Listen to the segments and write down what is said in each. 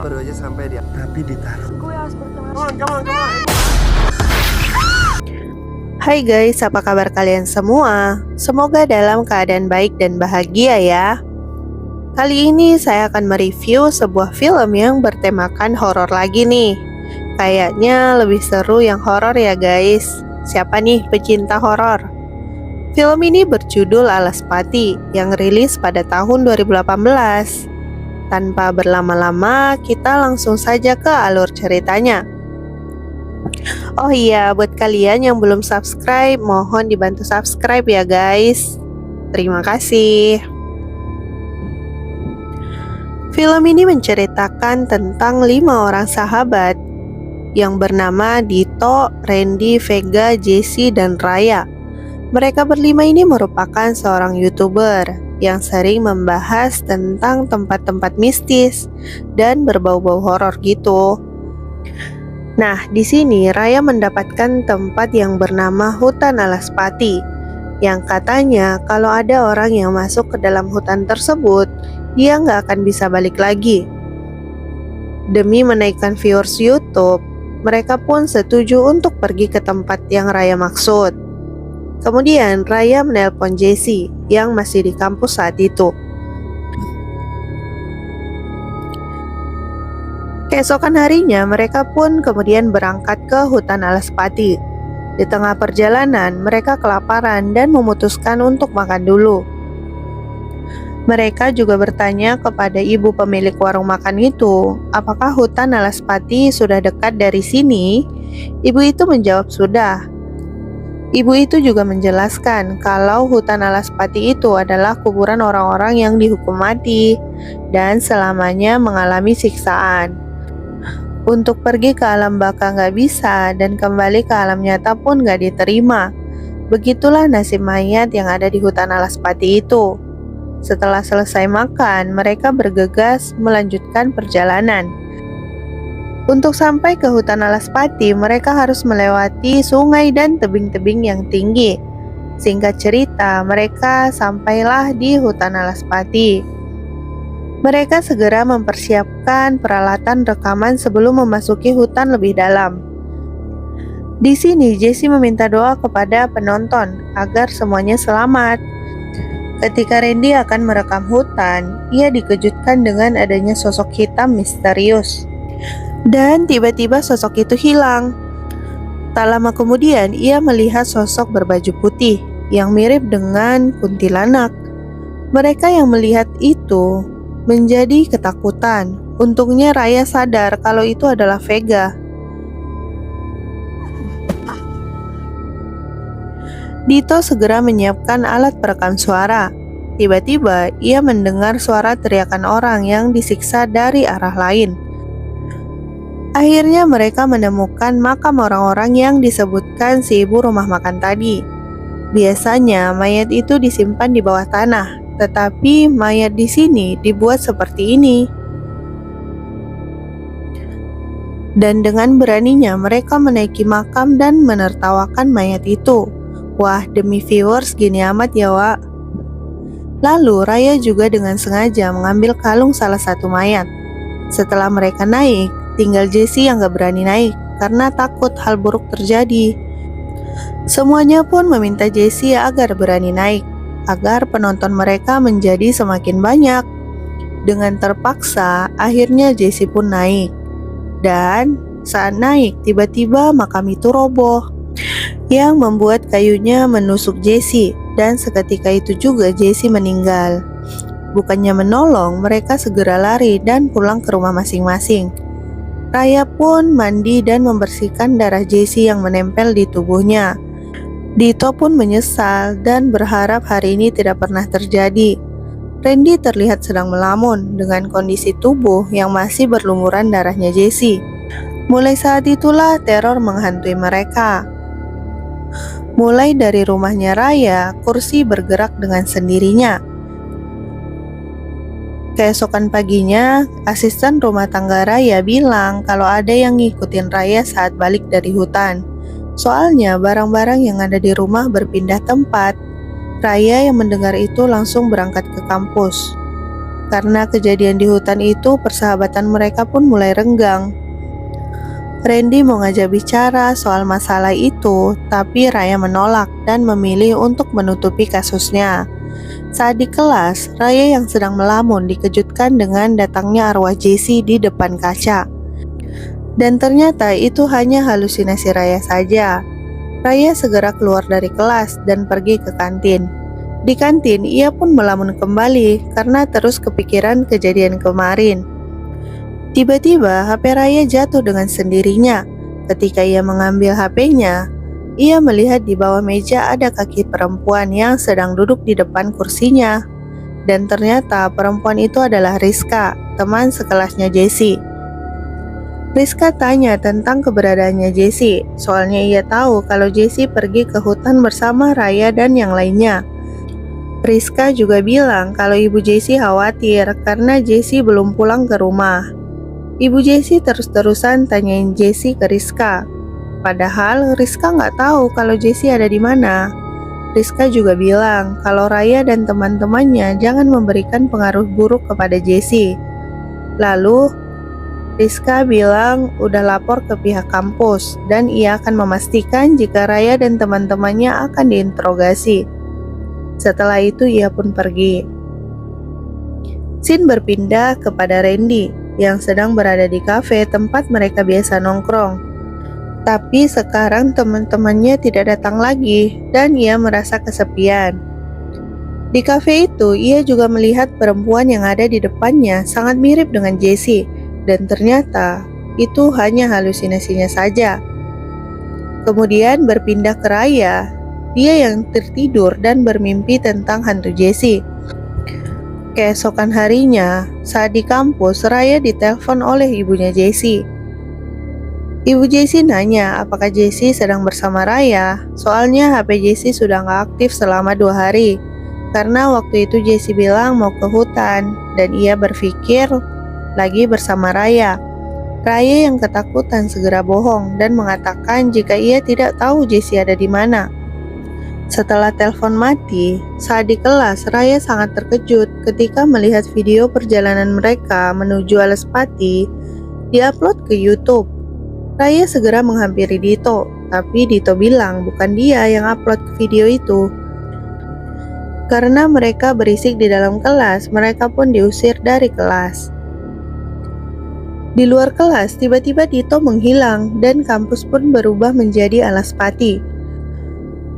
baru aja sampai dia. Tapi ditaruh. Gue harus berteman. Come on. Hai guys, apa kabar kalian semua? Semoga dalam keadaan baik dan bahagia ya. Kali ini saya akan mereview sebuah film yang bertemakan horor lagi nih. Kayaknya lebih seru yang horor ya guys. Siapa nih pecinta horor? Film ini berjudul Alaspati yang rilis pada tahun 2018. Tanpa berlama-lama, kita langsung saja ke alur ceritanya. Oh iya, buat kalian yang belum subscribe, mohon dibantu subscribe ya guys. Terima kasih. Film ini menceritakan tentang 5 orang sahabat yang bernama Dito, Randy, Vega, Jesse, dan Raya. Mereka berlima ini merupakan seorang YouTuber yang sering membahas tentang tempat-tempat mistis dan berbau-bau horor gitu. Nah, di sini Raya mendapatkan tempat yang bernama Hutan Alaspati, yang katanya kalau ada orang yang masuk ke dalam hutan tersebut, dia nggak akan bisa balik lagi. Demi menaikkan viewers YouTube, mereka pun setuju untuk pergi ke tempat yang Raya maksud. Kemudian Raya menelpon Jesse yang masih di kampus saat itu. Keesokan harinya mereka pun kemudian berangkat ke hutan Alaspati. Di tengah perjalanan mereka kelaparan dan memutuskan untuk makan dulu. Mereka juga bertanya kepada ibu pemilik warung makan itu, apakah hutan Alaspati sudah dekat dari sini? Ibu itu menjawab sudah. Ibu itu juga menjelaskan kalau hutan Alaspati itu adalah kuburan orang-orang yang dihukum mati dan selamanya mengalami siksaan. Untuk pergi ke alam baka nggak bisa dan kembali ke alam nyata pun nggak diterima. Begitulah nasib mayat yang ada di hutan Alaspati itu. Setelah selesai makan, mereka bergegas melanjutkan perjalanan. Untuk sampai ke hutan Alaspati, mereka harus melewati sungai dan tebing-tebing yang tinggi. Singkat cerita, mereka sampailah di hutan Alaspati. Mereka segera mempersiapkan peralatan rekaman sebelum memasuki hutan lebih dalam. Di sini Jesse meminta doa kepada penonton agar semuanya selamat. Ketika Randy akan merekam hutan, ia dikejutkan dengan adanya sosok hitam misterius. Dan tiba-tiba sosok itu hilang. Tak lama kemudian ia melihat sosok berbaju putih yang mirip dengan kuntilanak. Mereka yang melihat itu menjadi ketakutan. Untungnya Raya sadar kalau itu adalah Vega. Dito segera menyiapkan alat perekam suara. Tiba-tiba ia mendengar suara teriakan orang yang disiksa dari arah lain. Akhirnya mereka menemukan makam orang-orang yang disebutkan si ibu rumah makan tadi. Biasanya mayat itu disimpan di bawah tanah, tetapi mayat di sini dibuat seperti ini. Dan dengan beraninya mereka menaiki makam dan menertawakan mayat itu. Wah, demi viewers gini amat ya, Wak. Lalu Raya juga dengan sengaja mengambil kalung salah satu mayat. Setelah mereka naik, tinggal Jesse yang gak berani naik karena takut hal buruk terjadi. Semuanya pun meminta Jesse agar berani naik, agar penonton mereka menjadi semakin banyak. Dengan terpaksa, akhirnya Jesse pun naik. Dan saat naik, tiba-tiba makam itu roboh, yang membuat kayunya menusuk Jesse, dan seketika itu juga Jesse meninggal. Bukannya menolong, mereka segera lari dan pulang ke rumah masing-masing. Raya pun mandi dan membersihkan darah Jesse yang menempel di tubuhnya. Dito pun menyesal dan berharap hari ini tidak pernah terjadi. Randy terlihat sedang melamun dengan kondisi tubuh yang masih berlumuran darahnya Jesse. Mulai saat itulah teror menghantui mereka. Mulai dari rumahnya Raya, kursi bergerak dengan sendirinya. Keesokan paginya, asisten rumah tangga Raya bilang kalau ada yang ngikutin Raya saat balik dari hutan. Soalnya barang-barang yang ada di rumah berpindah tempat. Raya yang mendengar itu langsung berangkat ke kampus. Karena kejadian di hutan itu, persahabatan mereka pun mulai renggang. Randy mau ngajak bicara soal masalah itu, tapi Raya menolak dan memilih untuk menutupi kasusnya. Saat di kelas, Raya yang sedang melamun dikejutkan dengan datangnya arwah Jessie di depan kaca. Dan ternyata itu hanya halusinasi Raya saja. Raya segera keluar dari kelas dan pergi ke kantin. Di kantin, ia pun melamun kembali karena terus kepikiran kejadian kemarin. Tiba-tiba HP Raya jatuh dengan sendirinya. Ketika ia mengambil HP-nya, ia melihat di bawah meja ada kaki perempuan yang sedang duduk di depan kursinya. Dan ternyata perempuan itu adalah Rizka, teman sekelasnya Jessie. Rizka tanya tentang keberadaannya Jessie, soalnya ia tahu kalau Jessie pergi ke hutan bersama Raya dan yang lainnya. Rizka juga bilang kalau ibu Jessie khawatir karena Jessie belum pulang ke rumah. Ibu Jessie terus-terusan tanyain Jessie ke Rizka. Padahal Rizka nggak tahu kalau Jessie ada di mana. Rizka juga bilang kalau Raya dan teman-temannya jangan memberikan pengaruh buruk kepada Jessie. Lalu Rizka bilang udah lapor ke pihak kampus dan ia akan memastikan jika Raya dan teman-temannya akan diinterogasi. Setelah itu ia pun pergi. Scene berpindah kepada Randy yang sedang berada di kafe tempat mereka biasa nongkrong. Tapi sekarang teman-temannya tidak datang lagi dan ia merasa kesepian. Di kafe itu ia juga melihat perempuan yang ada di depannya sangat mirip dengan Jessie. Dan ternyata itu hanya halusinasinya saja. Kemudian berpindah ke Raya, dia yang tertidur dan bermimpi tentang hantu Jessie. Keesokan harinya, saat di kampus, Raya ditelepon oleh ibunya Jessie. Ibu Jessie nanya apakah Jessie sedang bersama Raya, soalnya HP Jessie sudah nggak aktif selama 2 hari. Karena waktu itu Jessie bilang mau ke hutan, dan ia berpikir lagi bersama Raya. Raya yang ketakutan segera bohong dan mengatakan jika ia tidak tahu Jessie ada di mana. Setelah telepon mati, saat di kelas Raya sangat terkejut ketika melihat video perjalanan mereka menuju Alaspati diupload ke YouTube. Raya segera menghampiri Dito, tapi Dito bilang bukan dia yang upload video itu. Karena mereka berisik di dalam kelas, mereka pun diusir dari kelas. Di luar kelas, tiba-tiba Dito menghilang dan kampus pun berubah menjadi Alaspati.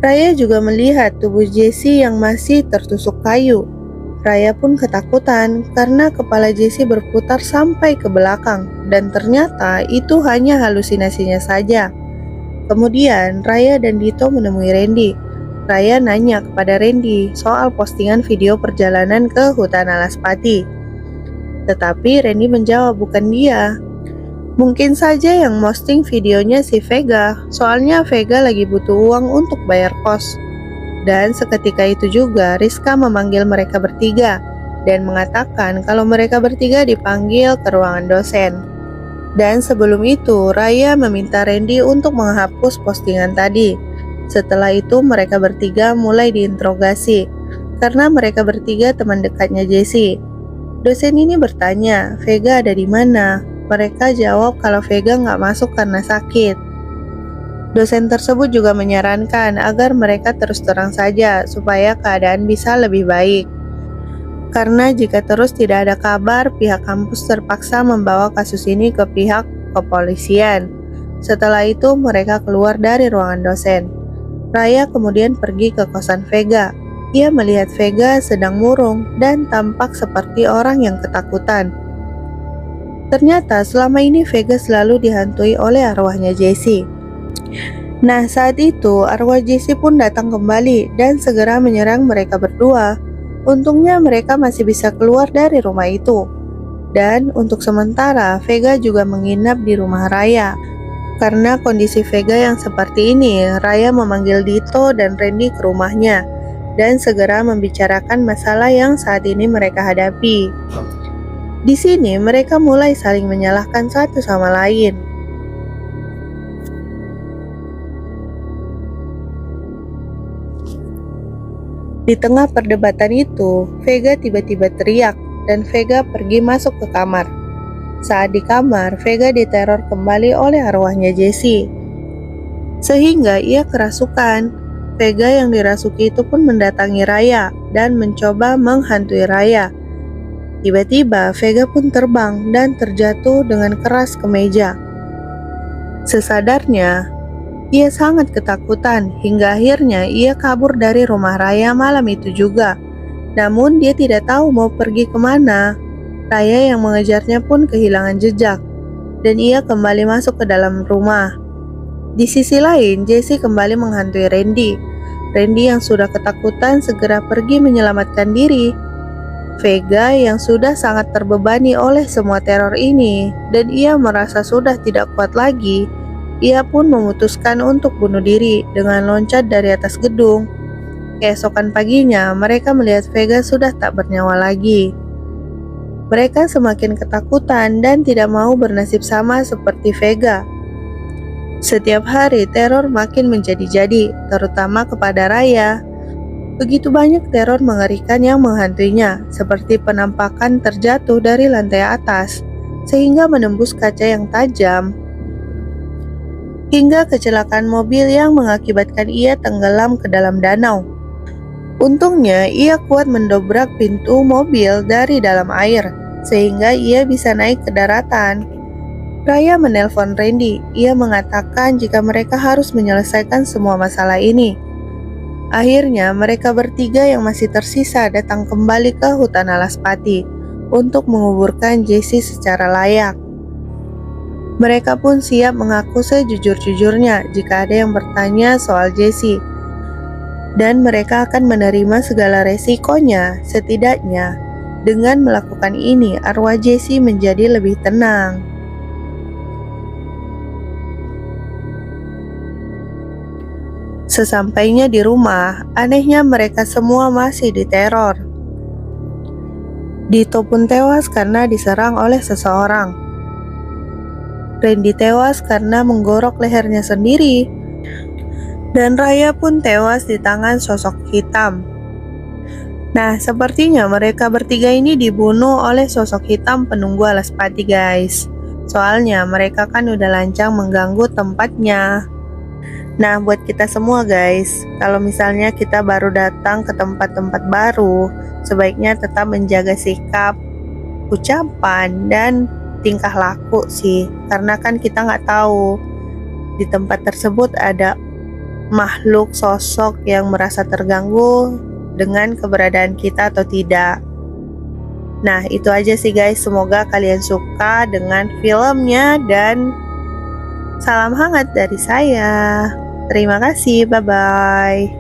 Raya juga melihat tubuh Jessie yang masih tertusuk kayu. Raya pun ketakutan karena kepala Jessie berputar sampai ke belakang dan ternyata itu hanya halusinasinya saja. Kemudian Raya dan Dito menemui Randy. Raya nanya kepada Randy soal postingan video perjalanan ke hutan Alaspati. Tetapi Randy menjawab bukan dia. Mungkin saja yang posting videonya si Vega, soalnya Vega lagi butuh uang untuk bayar kos. Dan seketika itu juga Rizka memanggil mereka bertiga dan mengatakan kalau mereka bertiga dipanggil ke ruangan dosen. Dan sebelum itu Raya meminta Randy untuk menghapus postingan tadi. Setelah itu mereka bertiga mulai diinterogasi karena mereka bertiga teman dekatnya Jessie. Dosen ini bertanya, Vega ada di mana? Mereka jawab kalau Vega nggak masuk karena sakit. Dosen tersebut juga menyarankan agar mereka terus terang saja supaya keadaan bisa lebih baik. Karena jika terus tidak ada kabar, pihak kampus terpaksa membawa kasus ini ke pihak kepolisian. Setelah itu mereka keluar dari ruangan dosen. Raya kemudian pergi ke kosan Vega. Ia melihat Vega sedang murung dan tampak seperti orang yang ketakutan. Ternyata selama ini Vega selalu dihantui oleh arwahnya Jessie. Nah, saat itu arwah Jessie pun datang kembali dan segera menyerang mereka berdua. Untungnya mereka masih bisa keluar dari rumah itu. Dan untuk sementara Vega juga menginap di rumah Raya. Karena kondisi Vega yang seperti ini, Raya memanggil Dito dan Randy ke rumahnya dan segera membicarakan masalah yang saat ini mereka hadapi. Di sini mereka mulai saling menyalahkan satu sama lain. Di tengah perdebatan itu, Vega tiba-tiba teriak dan Vega pergi masuk ke kamar. Saat di kamar, Vega diteror kembali oleh arwahnya Jessie, sehingga ia kerasukan. Vega yang dirasuki itu pun mendatangi Raya dan mencoba menghantui Raya. Tiba-tiba Vega pun terbang dan terjatuh dengan keras ke meja. Sesadarnya, ia sangat ketakutan hingga akhirnya ia kabur dari rumah Raya malam itu juga. Namun dia tidak tahu mau pergi kemana. Raya yang mengejarnya pun kehilangan jejak dan ia kembali masuk ke dalam rumah. Di sisi lain, Jessie kembali menghantui Randy. Randy yang sudah ketakutan segera pergi menyelamatkan diri. Vega yang sudah sangat terbebani oleh semua teror ini dan ia merasa sudah tidak kuat lagi. Ia pun memutuskan untuk bunuh diri dengan loncat dari atas gedung. Keesokan paginya, mereka melihat Vega sudah tak bernyawa lagi. Mereka semakin ketakutan dan tidak mau bernasib sama seperti Vega. Setiap hari teror makin menjadi-jadi, terutama kepada Raya. Begitu banyak teror mengerikan yang menghantuinya, seperti penampakan terjatuh dari lantai atas, sehingga menembus kaca yang tajam, hingga kecelakaan mobil yang mengakibatkan ia tenggelam ke dalam danau. Untungnya, ia kuat mendobrak pintu mobil dari dalam air, sehingga ia bisa naik ke daratan. Raya menelpon Randy. Ia mengatakan jika mereka harus menyelesaikan semua masalah ini. Akhirnya, mereka bertiga yang masih tersisa datang kembali ke hutan Alaspati untuk menguburkan Jessie secara layak. Mereka pun siap mengaku sejujur-jujurnya jika ada yang bertanya soal Jessie. Dan mereka akan menerima segala resikonya. Setidaknya, dengan melakukan ini, arwah Jessie menjadi lebih tenang. Sesampainya di rumah, anehnya mereka semua masih diteror. Dito pun tewas karena diserang oleh seseorang. Randy tewas karena menggorok lehernya sendiri. Dan Raya pun tewas di tangan sosok hitam. Nah, sepertinya mereka bertiga ini dibunuh oleh sosok hitam penunggu Alaspati, guys. Soalnya mereka kan udah lancang mengganggu tempatnya. Nah, buat kita semua guys, kalau misalnya kita baru datang ke tempat-tempat baru, sebaiknya tetap menjaga sikap, ucapan, dan tingkah laku sih. Karena kan kita nggak tahu di tempat tersebut ada makhluk sosok yang merasa terganggu dengan keberadaan kita atau tidak. Nah, itu aja sih guys, semoga kalian suka dengan filmnya dan salam hangat dari saya. Terima kasih, bye-bye.